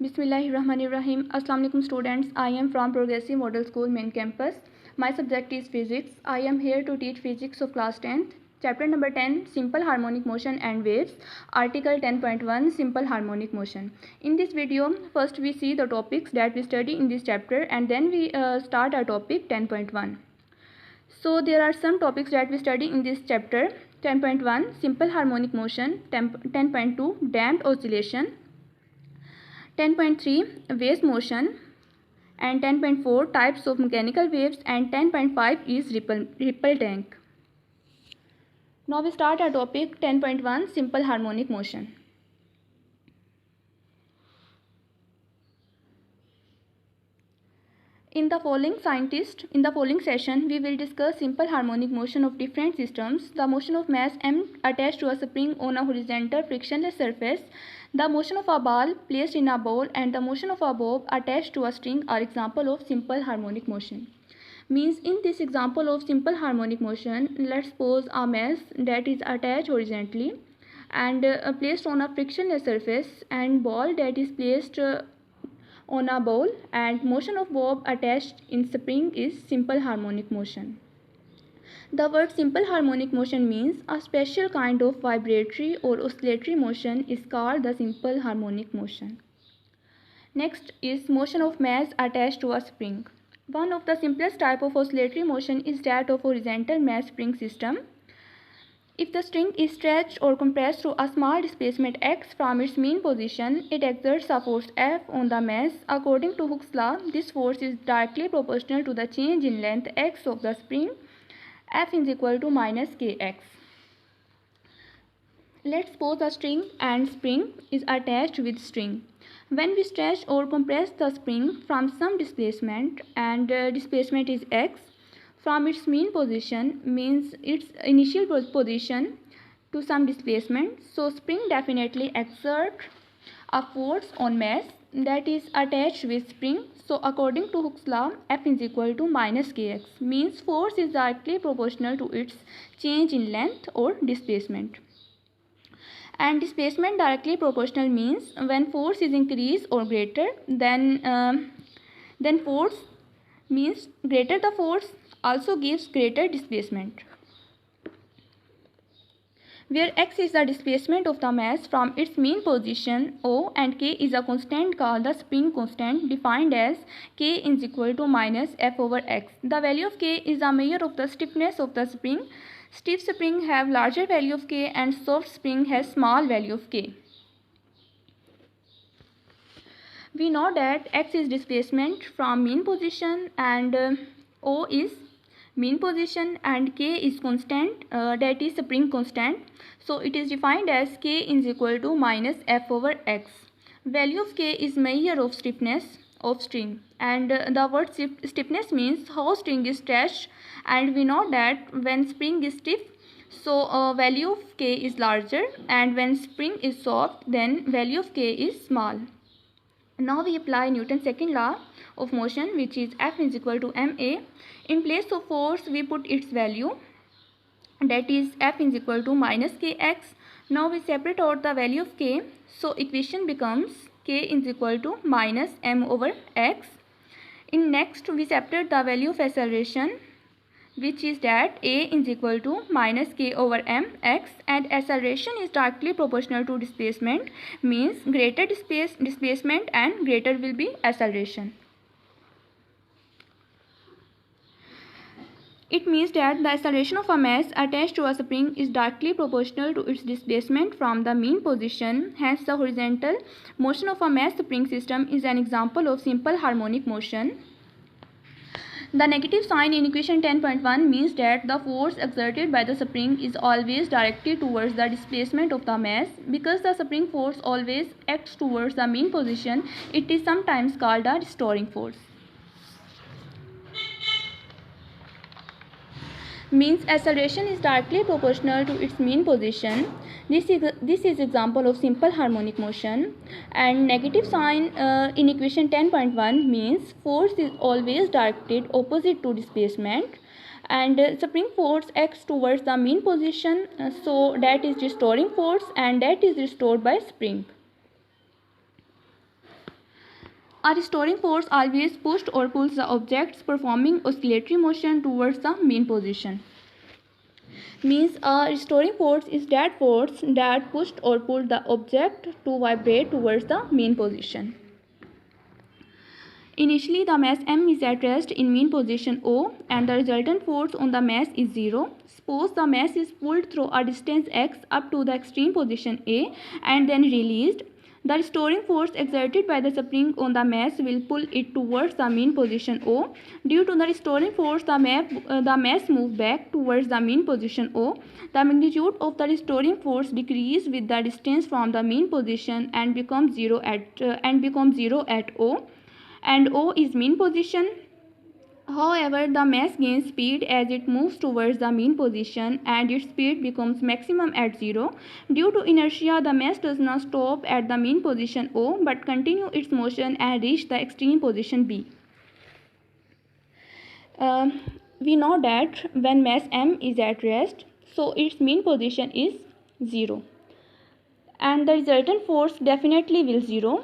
Bismillahirrahmanirrahim. Assalamu alaikum students. I am from Progressive Model School main campus. My subject is physics. I am here to teach physics of class 10th. Chapter number 10, Simple Harmonic Motion and Waves. Article 10.1, Simple Harmonic Motion. In this video, first we see the topics that we study in this chapter and then we start our topic 10.1. So there are some topics that we study in this chapter. 10.1, Simple Harmonic Motion. 10.2, Damped Oscillation. 10.3 Wave motion, and 10.4 types of mechanical waves, and 10.5 is ripple tank. Now we start our topic 10.1 Simple Harmonic Motion. In the following session, we will discuss simple harmonic motion of different systems, the motion of mass m attached to a spring on a horizontal frictionless surface, the motion of a ball placed in a bowl, and the motion of a bob attached to a string are example of simple harmonic motion. Means in this example of simple harmonic motion, let's suppose a mass that is attached horizontally and placed on a frictionless surface, and ball that is placed on a bowl, and motion of bob attached in spring is simple harmonic motion. The word simple harmonic motion means a special kind of vibratory or oscillatory motion is called the simple harmonic motion. Next is motion of mass attached to a spring. One of the simplest type of oscillatory motion is that of horizontal mass spring system. If the string is stretched or compressed through a small displacement x from its mean position, it exerts a force F on the mass. According to Hooke's law, this force is directly proportional to the change in length x of the spring. F is equal to minus kx. Let's suppose a string and spring is attached with string. When we stretch or compress the spring from some displacement, and displacement is x, from its mean position means its initial position to some displacement, so spring definitely exerts a force on mass that is attached with spring. So according to Hooke's law, F is equal to minus kx, means force is directly proportional to its change in length or displacement. And displacement directly proportional means when force is increased or greater, then force means greater the force also gives greater displacement. Where x is the displacement of the mass from its mean position O, and k is a constant called the spring constant, defined as k is equal to minus f over x. The value of k is a measure of the stiffness of the spring. Stiff spring have larger value of k and soft spring has small value of k. We know that x is displacement from mean position, and O is mean position, and k is constant, that is spring constant. So it is defined as k is equal to minus f over x. Value of k is measure of stiffness of string, and the word stiffness means how string is stretched, and we know that when spring is stiff, so value of k is larger, and when spring is soft, then value of k is small. Now we apply Newton's second law of motion, which is F is equal to ma. In place of force, we put its value, that is F is equal to minus kx. Now we separate out the value of k, so equation becomes k is equal to minus m over x. In next, we separate the value of acceleration, which is that a is equal to minus k over m x, and acceleration is directly proportional to displacement, means greater displacement and greater will be acceleration. It means that the acceleration of a mass attached to a spring is directly proportional to its displacement from the mean position. Hence, the horizontal motion of a mass spring system is an example of simple harmonic motion. The negative sign in equation 10.1 means that the force exerted by the spring is always directed towards the displacement of the mass. Because the spring force always acts towards the mean position, it is sometimes called a restoring force. Means acceleration is directly proportional to its mean position. This is example of simple harmonic motion. And negative sign in equation 10.1 means force is always directed opposite to displacement, and spring force acts towards the mean position, so that is restoring force, and that is restored by spring. A restoring force always pushed or pulls the objects performing oscillatory motion towards the mean position. Means a restoring force is that force that pushed or pulled the object to vibrate towards the mean position. Initially, the mass m is at rest in mean position O and the resultant force on the mass is 0. Suppose the mass is pulled through a distance x up to the extreme position A and then released. The restoring force exerted by the spring on the mass will pull it towards the mean position O. Due to the restoring force, the mass moves back towards the mean position O. The magnitude of the restoring force decreases with the distance from the mean position and becomes 0 at O. And O is mean position. However, the mass gains speed as it moves towards the mean position and its speed becomes maximum at 0. Due to inertia, the mass does not stop at the mean position O but continue its motion and reach the extreme position B. We know that when mass m is at rest, so its mean position is 0 and the resultant force definitely will 0.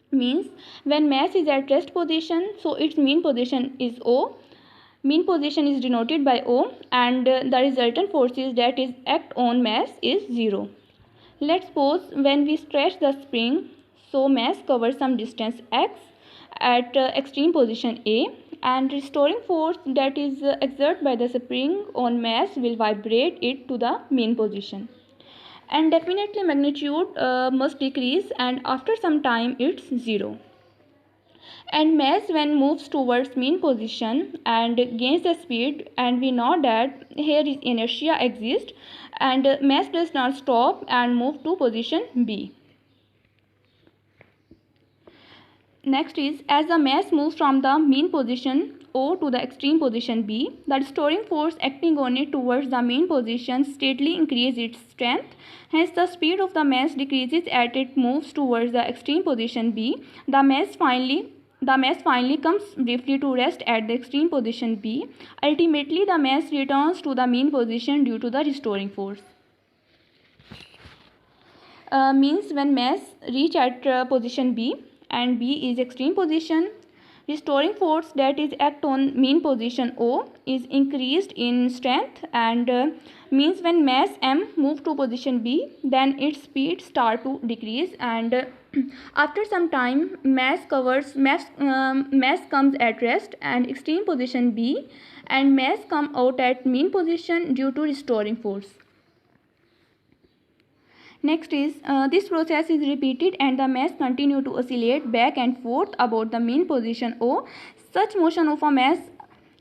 Means when mass is at rest position, so its mean position is O. Mean position is denoted by O and the resultant forces that is act on mass is 0. Let's suppose when we stretch the spring, so mass covers some distance x at extreme position A and restoring force that is exerted by the spring on mass will vibrate it to the mean position. And definitely magnitude must decrease and after some time it's 0. And mass when moves towards mean position and gains the speed, and we know that here is inertia exists and mass does not stop and move to position B. Next is, as the mass moves from the mean position O to the extreme position B, the restoring force acting on it towards the mean position steadily increases its strength. Hence, the speed of the mass decreases as it moves towards the extreme position B. The mass finally comes briefly to rest at the extreme position B. Ultimately, the mass returns to the mean position due to the restoring force. Means when mass reach at position B and B is extreme position, restoring force that is act on mean position O is increased in strength and means when mass m move to position B, then its speed start to decrease and after some time mass comes at rest and extreme position B and mass come out at mean position due to restoring force. Next is, this process is repeated and the mass continue to oscillate back and forth about the mean position O. Such motion of a mass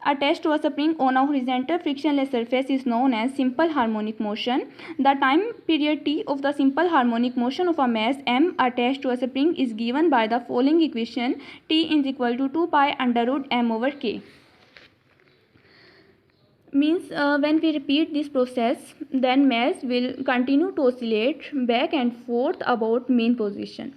attached to a spring on a horizontal frictionless surface is known as simple harmonic motion. The time period t of the simple harmonic motion of a mass m attached to a spring is given by the following equation: t is equal to 2 pi under root m over k. Means when we repeat this process, then mass will continue to oscillate back and forth about mean position.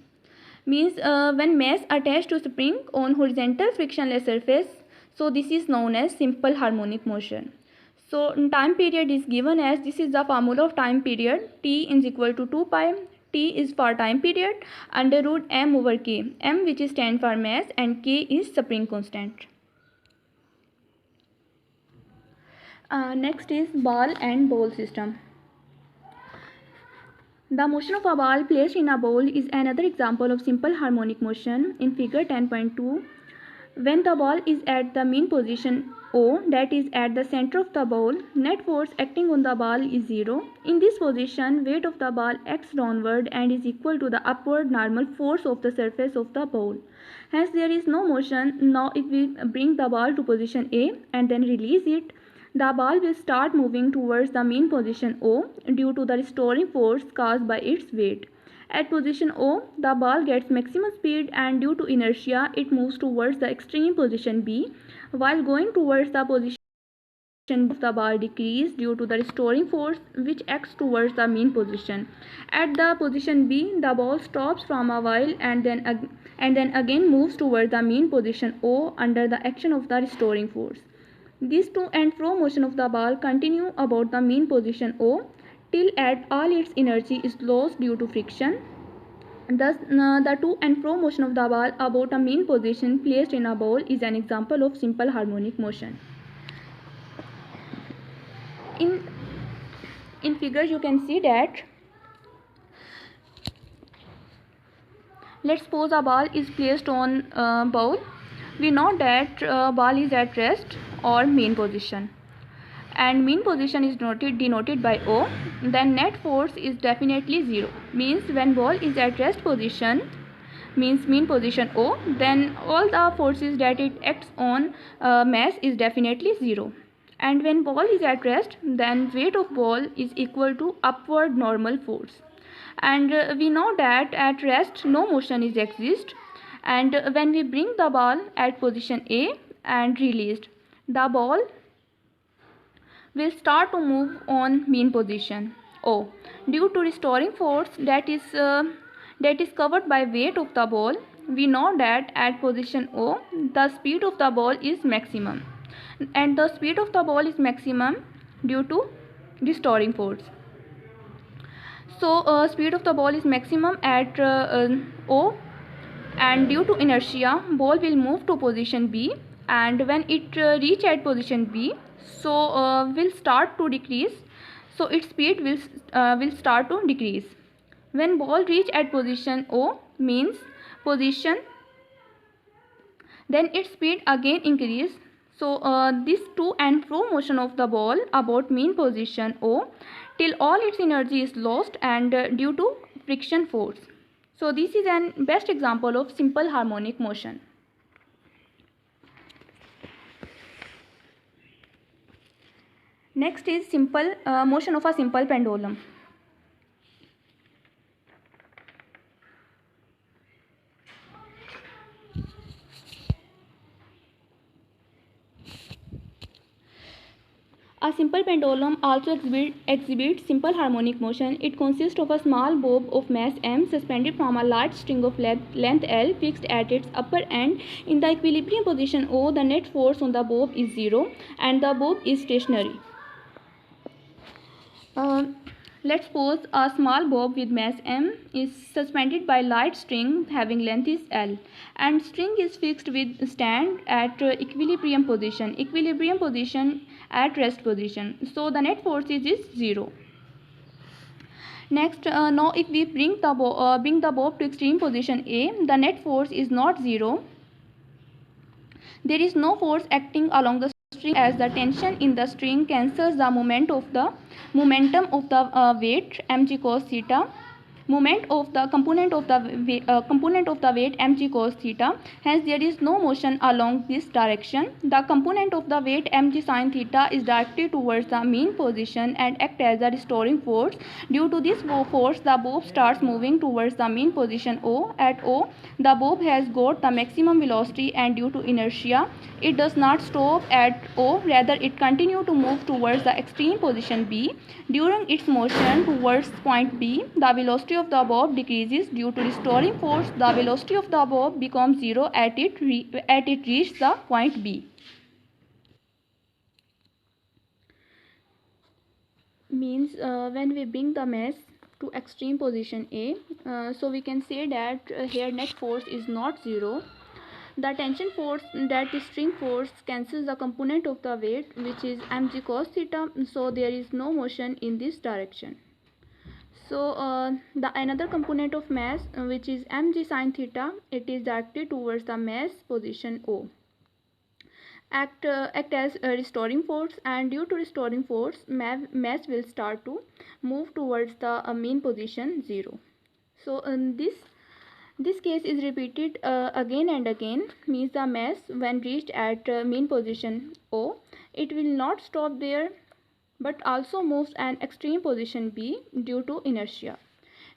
Means when mass attached to spring on horizontal frictionless surface, so this is known as simple harmonic motion. So time period is given as, this is the formula of time period: t is equal to 2 pi, t is for time period, under root m over k, m which is stand for mass and k is spring constant. Next is ball and ball system. The motion of a ball placed in a bowl is another example of simple harmonic motion. In figure 10.2, when the ball is at the mean position O, that is at the center of the bowl, net force acting on the ball is 0. In this position, weight of the ball acts downward and is equal to the upward normal force of the surface of the bowl. Hence, there is no motion. Now, if we bring the ball to position A and then release it, the ball will start moving towards the mean position O due to the restoring force caused by its weight. At position O, the ball gets maximum speed and due to inertia, it moves towards the extreme position B. While going towards the position of the ball decreases due to the restoring force which acts towards the mean position. At the position B, the ball stops from a while and then again moves towards the mean position O under the action of the restoring force. This to and fro motion of the ball continue about the mean position O till all its energy is lost due to friction. Thus, the to and fro motion of the ball about a mean position placed in a ball is an example of simple harmonic motion. In figure you can see that, let's suppose a ball is placed on a bowl. We know that ball is at rest or mean position, and mean position is denoted by O. Then net force is definitely 0. Means when ball is at rest position, means mean position O, then all the forces that it acts on mass is definitely 0. And when ball is at rest, then weight of ball is equal to upward normal force. And we know that at rest no motion is exist, and when we bring the ball at position A and released, the ball will start to move on mean position O due to restoring force that is covered by weight of the ball. We know that at position O the speed of the ball is maximum, and the speed of the ball is maximum due to restoring force. So speed of the ball is maximum at O, and due to inertia ball will move to position B, and when it reach at position B, so will start to decrease, so its speed will start to decrease. When ball reach at position O means position, then its speed again increase. So this to and fro motion of the ball about mean position O till all its energy is lost and due to friction force. So this is an best example of simple harmonic motion. Next is simple motion of a simple pendulum. A simple pendulum also exhibits simple harmonic motion. It consists of a small bob of mass m suspended from a large string of length L fixed at its upper end. In the equilibrium position O, the net force on the bob is 0 and the bob is stationary. Let's suppose a small bob with mass m is suspended by light string having length is L, and string is fixed with stand at equilibrium position at rest position. So the net force is 0. Next, now if we bring the bob to extreme position A, the net force is not 0. There is no force acting along the string, as the tension in the string cancels the momentum of the weight mg cos theta. Moment of the component of the weight mg cos theta. Hence there is no motion along this direction. The component of the weight mg sin theta is directed towards the mean position and act as a restoring force. Due to this force, the bob starts moving towards the mean position O. At O, the bob has got the maximum velocity, and due to inertia, it does not stop at O. Rather, it continues to move towards the extreme position B. During its motion towards point B, the velocity of the bob decreases due to restoring force. The velocity of the bob becomes 0 at it reaches the point B. Means when we bring the mass to extreme position A, so we can say that here net force is not 0. The tension force, that is string force, cancels the component of the weight, which is mg cos theta, so there is no motion in this direction. So the another component of mass, which is mg sin theta, it is directed towards the mass position O. Act as a restoring force, and due to restoring force, mass will start to move towards the mean position 0. So this case is repeated again and again. Means the mass when reached at mean position O, it will not stop there but also moves an extreme position B due to inertia.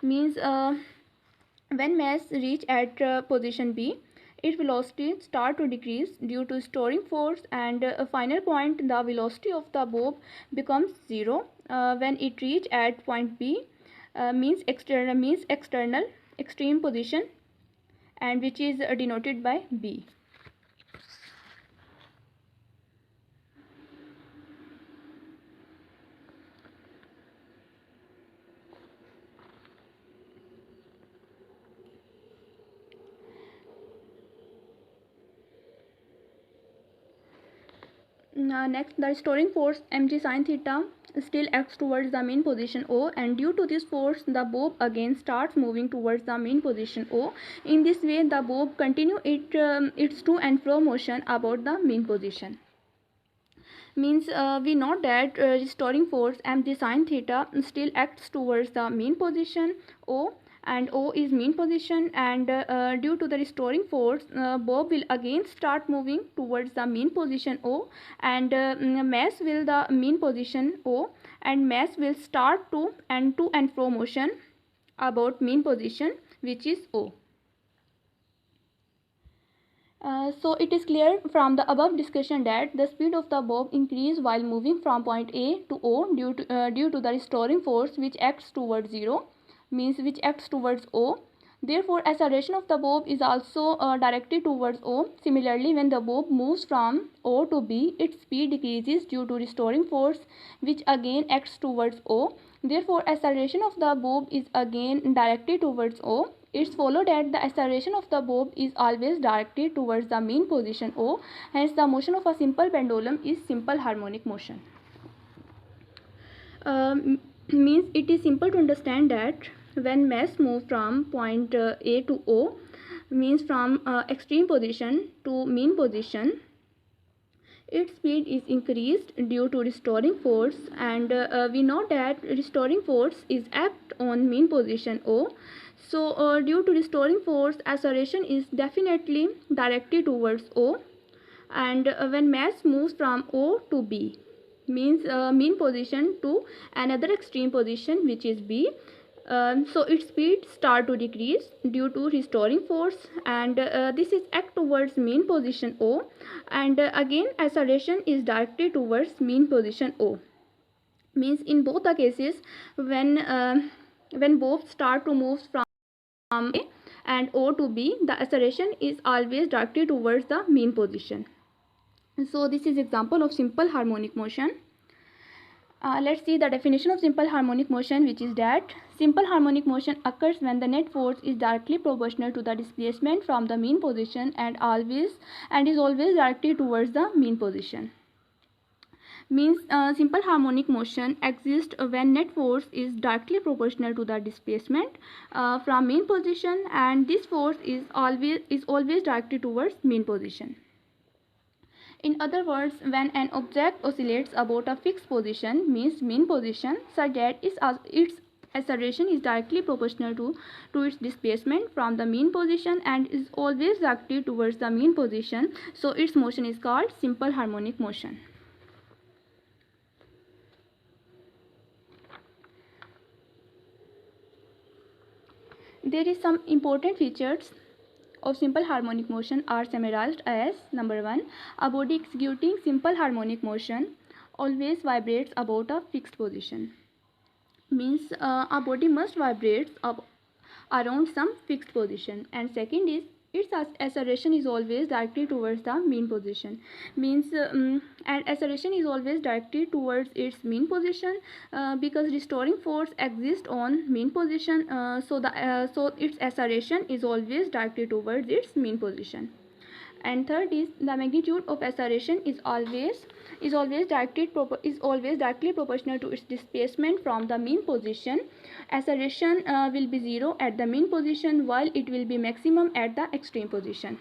Means when mass reach at position B, its velocity start to decrease due to storing force, and a final point the velocity of the bob becomes 0 when it reach at point B, means external extreme position, and which is denoted by B. Next, the restoring force mg sin theta still acts towards the mean position O, and due to this force the bob again starts moving towards the mean position O. In this way the bob continue its to and fro motion about the mean position. Means we know that restoring force mg sin theta still acts towards the mean position O, and O is mean position, and due to the restoring force bob will again start moving towards the mean position O, and mass will the mean position O, and mass will start to and fro motion about mean position, which is O. So it is clear from the above discussion that the speed of the bob increase while moving from point A to O due to the restoring force which acts towards 0, means which acts towards O. Therefore, acceleration of the bob is also directed towards O. Similarly, when the bob moves from O to B, its speed decreases due to restoring force which again acts towards O. Therefore, acceleration of the bob is again directed towards O. It's followed that the acceleration of the bob is always directed towards the mean position O. Hence, the motion of a simple pendulum is simple harmonic motion. Means it is simple to understand that when mass move from point A to O, means from extreme position to mean position, its speed is increased due to restoring force, and we know that restoring force is act on mean position O. So due to restoring force, acceleration is definitely directed towards O, and when mass moves from O to B, means mean position to another extreme position which is B, so its speed start to decrease due to restoring force, and this is act towards mean position O, and again acceleration is directed towards mean position O. Means in both the cases, when both start to move from A and O to B, the acceleration is always directed towards the mean position. So this is example of simple harmonic motion. Let's see the definition of simple harmonic motion, which is that simple harmonic motion occurs when the net force is directly proportional to the displacement from the mean position and is always directed towards the mean position. Means simple harmonic motion exists when net force is directly proportional to the displacement from mean position, and this force is always directed towards mean position. In other words, when an object oscillates about a fixed position, means mean position, such that its acceleration is directly proportional to its displacement from the mean position and is always directed towards the mean position, so its motion is called simple harmonic motion. There is some important features of simple harmonic motion are summarized as: number 1, a body executing simple harmonic motion always vibrates about a fixed position. Means a body must vibrate around some fixed position. And second is, its acceleration is always directed towards the mean position. Means and acceleration is always directed towards its mean position because restoring force exists on mean position, so its acceleration is always directed towards its mean position. And third is, the magnitude of acceleration is always directly proportional to its displacement from the mean position. Acceleration will be 0 at the mean position, while it will be maximum at the extreme position.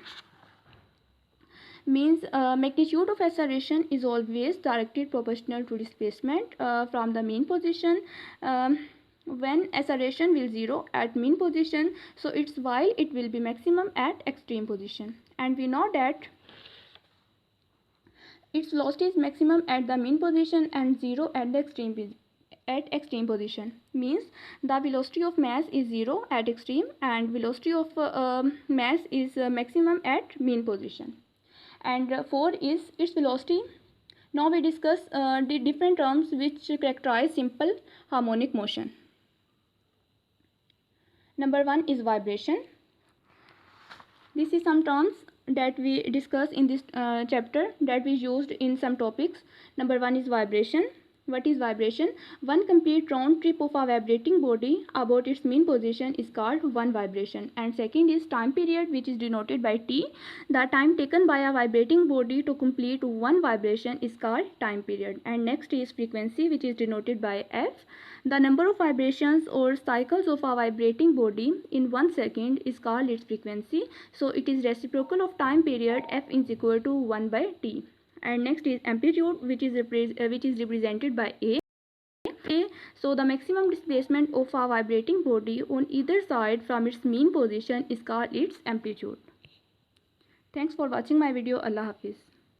Means magnitude of acceleration is always directly proportional to displacement from the mean position. When acceleration will 0 at mean position, so while it will be maximum at extreme position. And we know that its velocity is maximum at the mean position and 0 at the extreme position. Means the velocity of mass is 0 at extreme and velocity of mass is maximum at mean position. And 4 is its velocity. Now we discuss the different terms which characterize simple harmonic motion. Number 1 is vibration. This is some terms that we discuss in this chapter that we used in some topics. Number 1 is vibration. What is vibration? One complete round trip of a vibrating body about its mean position is called one vibration. And second is time period, which is denoted by T. The time taken by a vibrating body to complete one vibration is called time period. And next is frequency, which is denoted by F. The number of vibrations or cycles of a vibrating body in 1 second is called its frequency. So it is reciprocal of time period. F is equal to 1 by T. And next is amplitude, which is represented by A. So the maximum displacement of a vibrating body on either side from its mean position is called its amplitude. Thanks for watching my video. Allah Hafiz.